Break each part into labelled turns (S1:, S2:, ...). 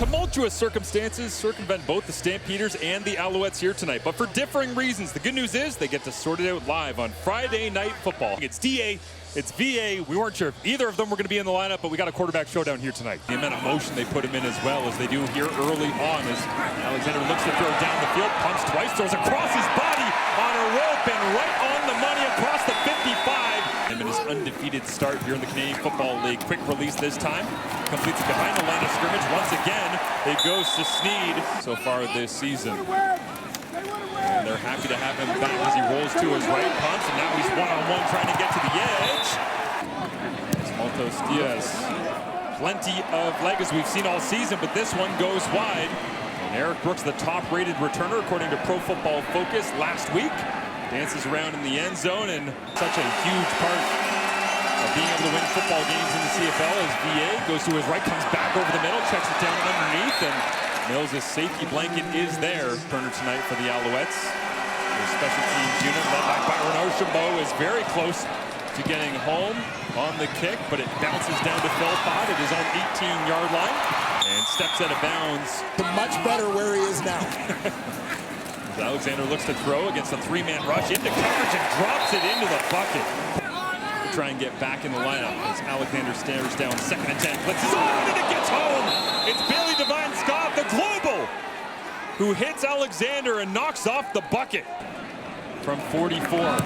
S1: tumultuous circumstances circumvent both the Stampeders and the Alouettes here tonight, but for differing reasons. The good news is they get to sort it out live on Friday Night Football. It's DA, it's VA. We weren't sure if either of them were going to be in the lineup, but we got a quarterback showdown here tonight. The amount of motion they put him in as well as they do here early on as Alexander looks to throw down the field, pumps twice, throws across his body on a rope and right on the money across the 55. And in his undefeated start here in the Canadian Football League. Quick release this time. Completes it behind the line of scrimmage. Once again, it goes to Sneed so far this season. And they're happy to have him back as he rolls to his right, pumps, and now he's one-on-one trying to get to the edge. Maltos Diaz. Plenty of leg as we've seen all season, but this one goes wide. And Eric Brooks, the top-rated returner according to Pro Football Focus last week. Dances around in the end zone, and such a huge part of being able to win football games in the CFL as VA goes to his right, comes back over the middle, checks it down underneath, and Mills' safety blanket is there. Turner tonight for the Alouettes. Their special teams unit led by Byron Archambault is very close to getting home on the kick, but it bounces down to Philpott. It is on 18-yard line and steps out of bounds.
S2: Much better where he is now.
S1: Alexander looks to throw against a three-man rush into coverage and drops it into the bucket. To try and get back in the lineup as Alexander stares down 2nd and 10. Blitzes on and it gets home. It's Bailey Devine Scott, the global, who hits Alexander and knocks off the bucket from 44. And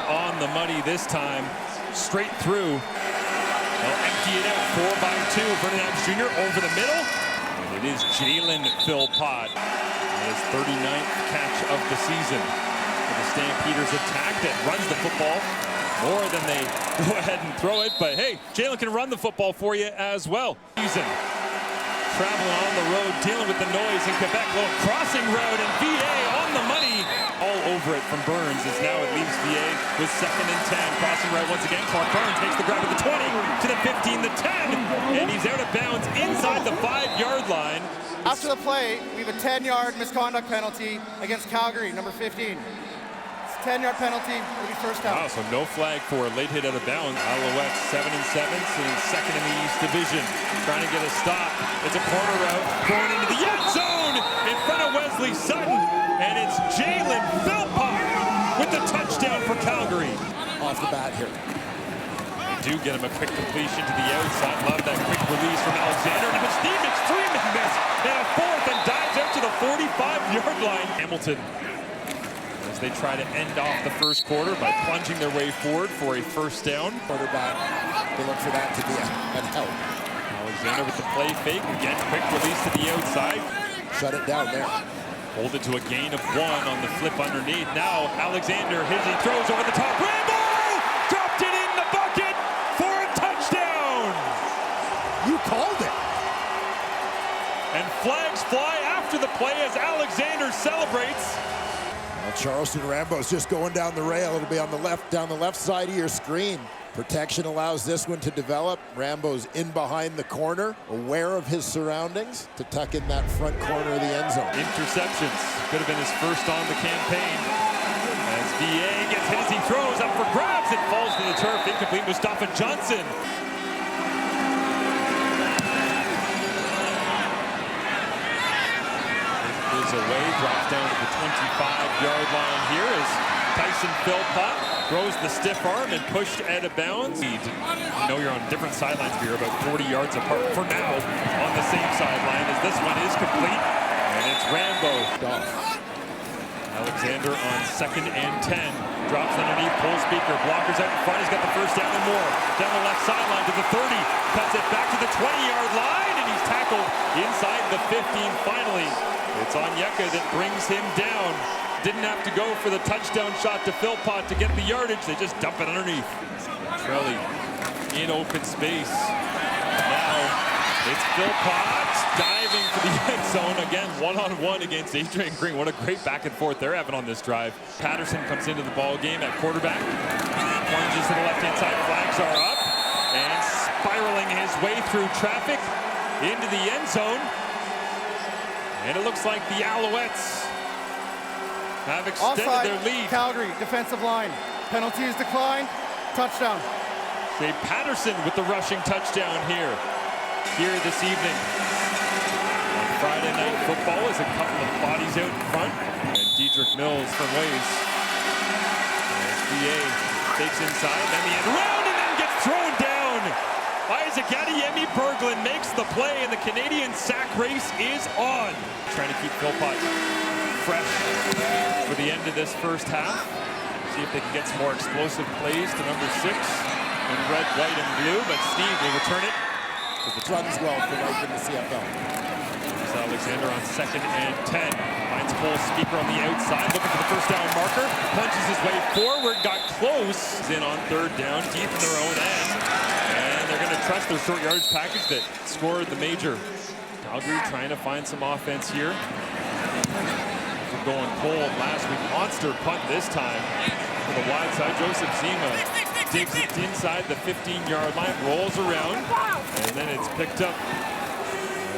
S1: on the money this time, straight through. They'll empty it out 4-by-2. Ferdinand Jr. over the middle. It is Jalen Philpott, his 39th catch of the season. For the Stampeders attack that runs the football more than they go ahead and throw it. But hey, Jalen can run the football for you as well. Season traveling on the road, dealing with the noise in Quebec. Little crossing route and VA on the money. All over it from Burns as now it leaves VA with 2nd and 10. Crossing route once again. Clark Burns makes the grab at the 20 to the 15, the 10, and he's out of bounds inside the 5-yard line.
S3: After the play, we have a 10-yard misconduct penalty against Calgary, number 15. It's a 10-yard penalty, it'll be first down.
S1: Wow, so no flag for a late hit out of bounds. Alouettes 7 and 7, sitting 2nd in the East Division. Trying to get a stop. It's a corner route, thrown into the end zone in front of Wesley Sutton. And it's Jalen Philpott with the touchdown for Calgary.
S2: Off the bat here.
S1: They do get him a quick completion to the outside. Love that quick release from Alexander. Now Steve makes 3-man miss. And a 4th and dives out to the 45-yard line. Hamilton, as they try to end off the first quarter by plunging their way forward for a first down.
S2: Quarterback, they look for that to be a help.
S1: Alexander with the play fake. Again, quick release to the outside.
S2: Shut it down there.
S1: Hold it to a gain of 1 on the flip underneath. Now Alexander, he throws over the top. Rambo dropped it in the bucket for a touchdown.
S2: You called it.
S1: And flags fly after the play as Alexander celebrates.
S2: Well, Charleston Rambo's just going down the rail. It'll be on the left, down the left side of your screen. Protection allows this one to develop. Rambo's in behind the corner, aware of his surroundings, to tuck in that front corner of the end zone.
S1: Interceptions. Could have been his first on the campaign. As VA gets hit as he throws up for grabs. It falls to the turf. Incomplete. Mustafa Johnson. It is away. Drops down to the 25-yard line here as Tyson Philpott throws the stiff arm and pushed out of bounds. You know you're on different sidelines, but you're about 40 yards apart for now on the same sideline as this one is complete. And it's Rambo. Alexander on 2nd and 10. Drops underneath, pulls speaker, blockers out in front. He's got the first down and more. Down the left sideline to the 30. Cuts it back to the 20-yard line, and he's tackled inside the 15 finally. It's Onyeka that brings him down. Didn't have to go for the touchdown shot to Philpott to get the yardage. They just dump it underneath. Trelli in open space. Now it's Philpott diving for the end zone. Again, one-on-one against Adrian Green. What a great back and forth they're having on this drive. Patterson comes into the ball game at quarterback. Plunges to the left-hand side. Flags are up. And spiraling his way through traffic into the end zone. And it looks like the Alouettes have extended their lead.
S3: Calgary, defensive line. Penalty is declined. Touchdown.
S1: Patterson with the rushing touchdown here. here this evening. On Friday Night Football is a couple of bodies out in front. And Diedrich Mills from Ways. VA fakes inside, then the end round, and then gets thrown down. Isaac Adeyemi Berglund makes the play, and the Canadian sack race is on. Trying to keep Philpott fresh for the end of this first half. See if they can get some more explosive plays to number 6 in red, white, and blue, but Steve will return it.
S2: Runs well for life in the CFL.
S1: There's Alexander on 2nd and 10. Finds Cole Speaker on the outside, looking for the first down marker. Punches his way forward, got close. He's in on 3rd down, deep in their own end. And they're going to trust their short yardage package that scored the major. Calgary trying to find some offense here. We're going cold last week. Monster punt this time. To the wide side, Joseph Zima digs it inside the 15-yard line, rolls around, and then it's picked up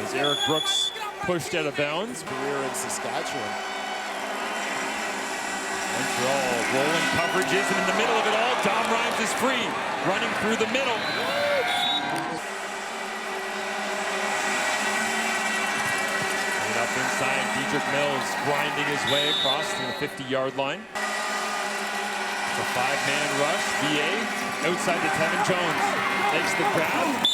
S1: as Eric Brooks pushed out of bounds.
S2: Career in Saskatchewan.
S1: Montreal rolling coverages, and in the middle of it all, Dom Rhymes is free, running through the middle. And up inside, Diedrich Mills grinding his way across to the 50-yard line. A 5-man rush, VA outside to Tevin Jones. Takes the grab.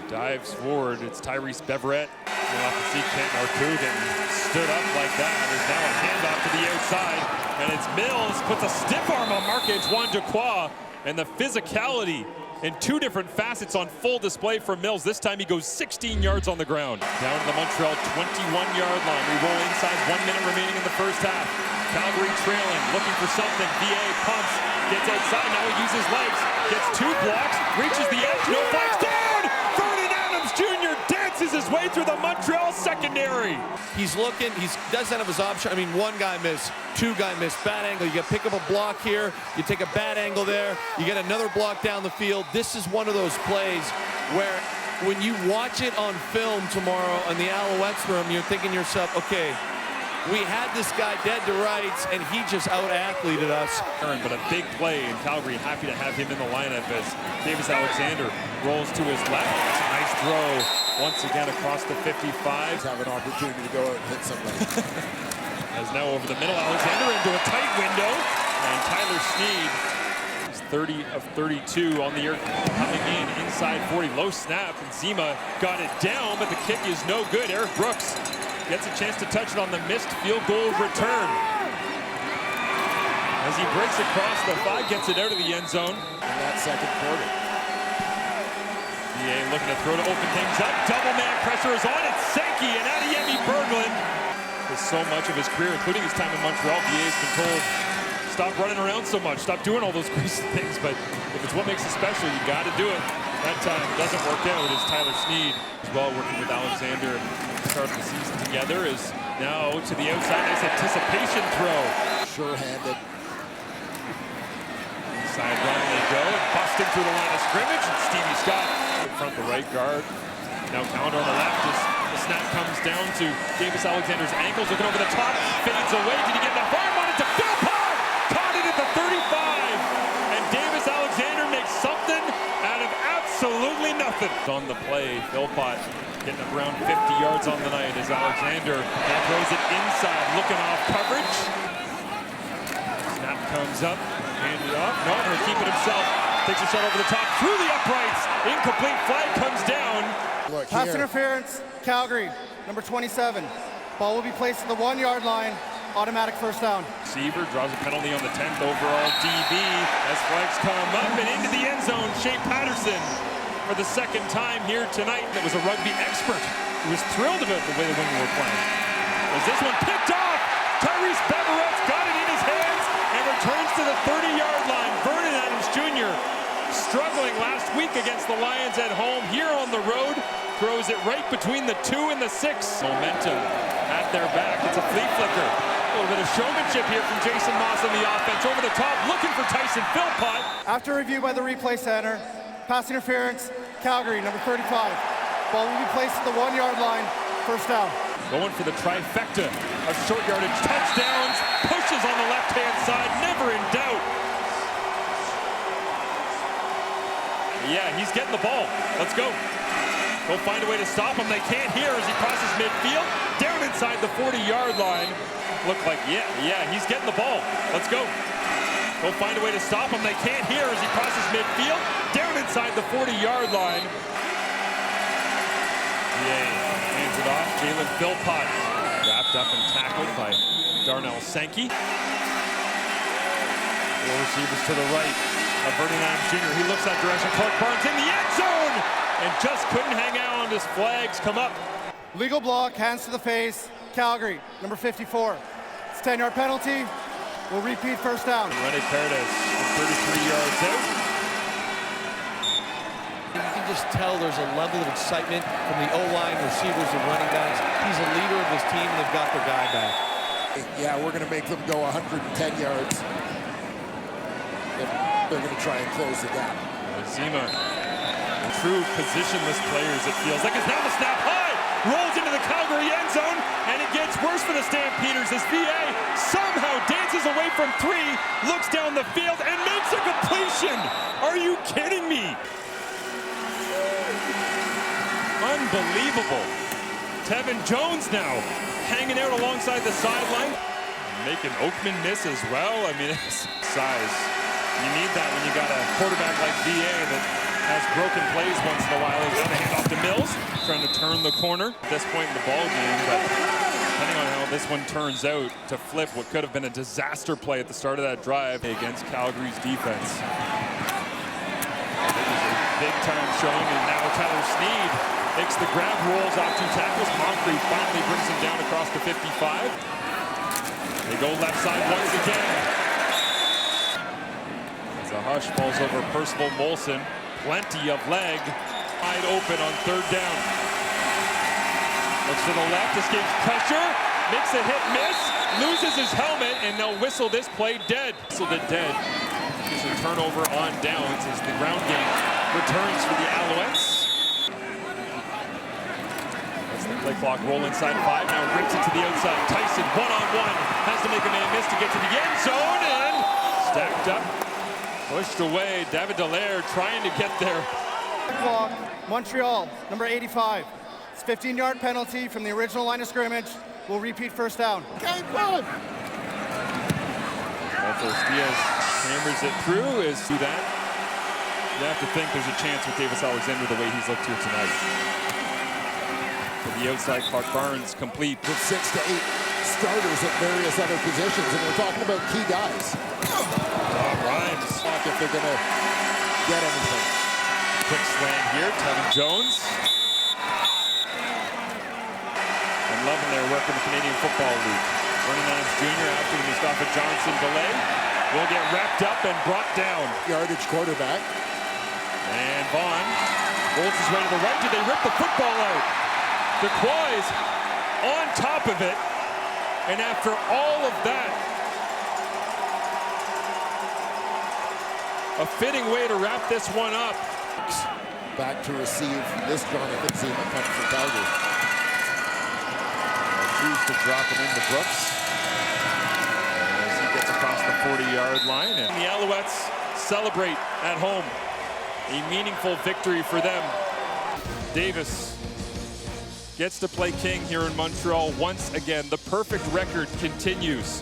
S1: Dives forward, it's Tyrese Beverett. We'll have to see Kent Arcoogan stood up like that. There's now a handoff to the outside, and it's Mills, puts a stiff arm on Marc-Antoine Dequoy, and the physicality in 2 different facets on full display for Mills. This time he goes 16 yards on the ground. Down to the Montreal 21-yard line. We roll inside, 1 minute remaining in the first half. Calgary trailing, looking for something. VA pumps, gets outside, now he uses legs, gets 2 blocks, reaches the edge, no flags, down! Vernon Adams Jr. dances his way through the Montreal secondary.
S4: He's looking, he doesn't have his option. I mean, 1 guy missed, 2 guy missed, bad angle. You got to pick up a block here, you take a bad angle there, you get another block down the field. This is one of those plays where when you watch it on film tomorrow in the Alouettes room, you're thinking to yourself, okay, we had this guy dead to rights, and he just out-athleted us.
S1: But a big play in Calgary. Happy to have him in the lineup as Davis Alexander rolls to his left. It's a nice throw once again across the 55.
S2: Have an opportunity to go out and hit somebody.
S1: As now over the middle, Alexander into a tight window. And Tyler Sneed is 30 of 32 on the year, coming in inside 40. Low snap, and Zima got it down, but the kick is no good. Eric Brooks gets a chance to touch it on the missed field goal return. As he breaks across the 5, gets it out of the end zone.
S2: In that second quarter.
S1: VA looking to throw to open things up. Double man pressure is on. It's Sankey and Adeyemi Berglund. For so much of his career, including his time in Montreal, VA has been told, stop running around so much, stop doing all those crazy things. But if it's what makes it special, you got to do it. That time doesn't work out as Tyler Sneed, as well working with Alexander. Start the season together is now to the outside. Nice anticipation throw.
S2: Sure-handed.
S1: Inside run they go, and busting through the line of scrimmage, and Stevie Scott in front the right guard. Now Calendar on the left as the snap comes down to Davis Alexander's ankles, looking over the top, fades away. Did he get enough arm on it to Philpott? Caught it at the 35, and Davis Alexander makes something out of absolutely nothing. On the play, Philpott getting up around 50 yards on the night as Alexander now throws it inside, looking off coverage. Snap comes up, handed off. No, he'll keep it himself. Takes a shot over the top, through the uprights. Incomplete, flag comes down.
S2: Look
S3: Pass
S2: here.
S3: interference, Calgary, number 27. Ball will be placed at the 1-yard line. Automatic first down.
S1: Receiver draws a penalty on the 10th overall DB as flags come up and into the end zone. Shea Patterson for the 2nd time here tonight. That was a rugby expert who was thrilled about the way the women were playing. As this one picked off, Tyrese Beverett's got it in his hands and returns to the 30-yard line. Vernon Adams Jr. struggling last week against the Lions at home. Here on the road, throws it right between the 2 and the 6. Momentum at their back. It's a flea flicker. A little bit of showmanship here from Jason Moss on the offense. Over the top, looking for Tyson Philpott.
S3: After review by the replay center, pass interference, Calgary, number 35. Ball will be placed at the 1-yard line, first down.
S1: Going for the trifecta of short yardage touchdowns. Pushes on the left-hand side, never in doubt. he's getting the ball. Let's go. They'll find a way to stop him. They can't here as he crosses midfield. Down inside the 40-yard line. Look like, he's getting the ball. Let's go. They'll find a way to stop him. They can't here as he crosses midfield. Down inside the 40-yard line. Hands it off. Jalen Philpott. Wrapped up and tackled by Darnell Sankey. Four receivers to the right. Vernon Adams Jr. He looks that direction. Clark Barnes in the end zone and just couldn't hang out as flags come up.
S3: Legal block, hands to the face. Calgary, number 54. It's a 10-yard penalty. We'll repeat first down.
S1: Rene Paredes, 33 yards out.
S4: You can just tell there's a level of excitement from the O-line, receivers, and running backs. He's a leader of his team, and they've got their guy back.
S2: Yeah, we're going to make them go 110 yards. They're going to try and close the gap.
S1: Zima, true positionless players, it feels like. It's now the snap high, rolls into the Calgary end zone, and it gets worse for the Stampeders as VA somehow dances away from three, looks down the field, and makes a completion. Are you kidding me? Unbelievable. Tevin Jones now hanging out alongside the sideline. Making Oakman miss as well. I mean, it's size. You need that when you got a quarterback like VA that has broken plays once in a while. He's going to hand off to Mills, trying to turn the corner at this point in the ball game. But depending on how this one turns out, to flip what could have been a disaster play at the start of that drive against Calgary's defense. It was a big-time showing, and now Tyler Sneed makes the grab, rolls off two tackles. Moncrief finally brings him down across the 55. They go left side once again. The hush falls over Percival Molson. Plenty of leg. Wide open on third down. Looks to the left, escapes pressure, makes a hit miss, loses his helmet, and they'll whistle this play dead. Whistled it dead. Gives a turnover on downs as the ground game returns for the Alouettes. That's the play clock roll inside 5. Now rips it to the outside. Tyson one-on-one has to make a man miss to get to the end zone, and stacked up. Pushed away, David Dallaire trying to get there.
S3: Clock, Montreal, number 85. It's a 15-yard penalty from the original line of scrimmage. We'll repeat first down.
S2: Game one!
S1: Alphonse Diaz hammers it through. Do that. You have to think there's a chance with Davis Alexander the way he's looked here tonight. To the outside, Clark Barnes complete.
S2: With 6 to 8 starters at various other positions, and we're talking about key guys.
S1: Rhymes.
S2: If they're going to get anything.
S1: Quick slam here, Tevin Jones. And loving their work in the Canadian Football League. Vernon Adams Jr. after the Mustafa Johnson delay will get wrapped up and brought down.
S2: Yardage quarterback.
S1: And Vaughn rolls his way to the right. Did they rip the football out? DeQuoy's on top of it. And after all of that, a fitting way to wrap this one up.
S2: Back to receive this Jonathan Zima punt for Calgary.
S1: Choose to drop him into Brooks as he gets across the 40-yard line. And the Alouettes celebrate at home. A meaningful victory for them. Davis gets to play king here in Montreal once again. The perfect record continues.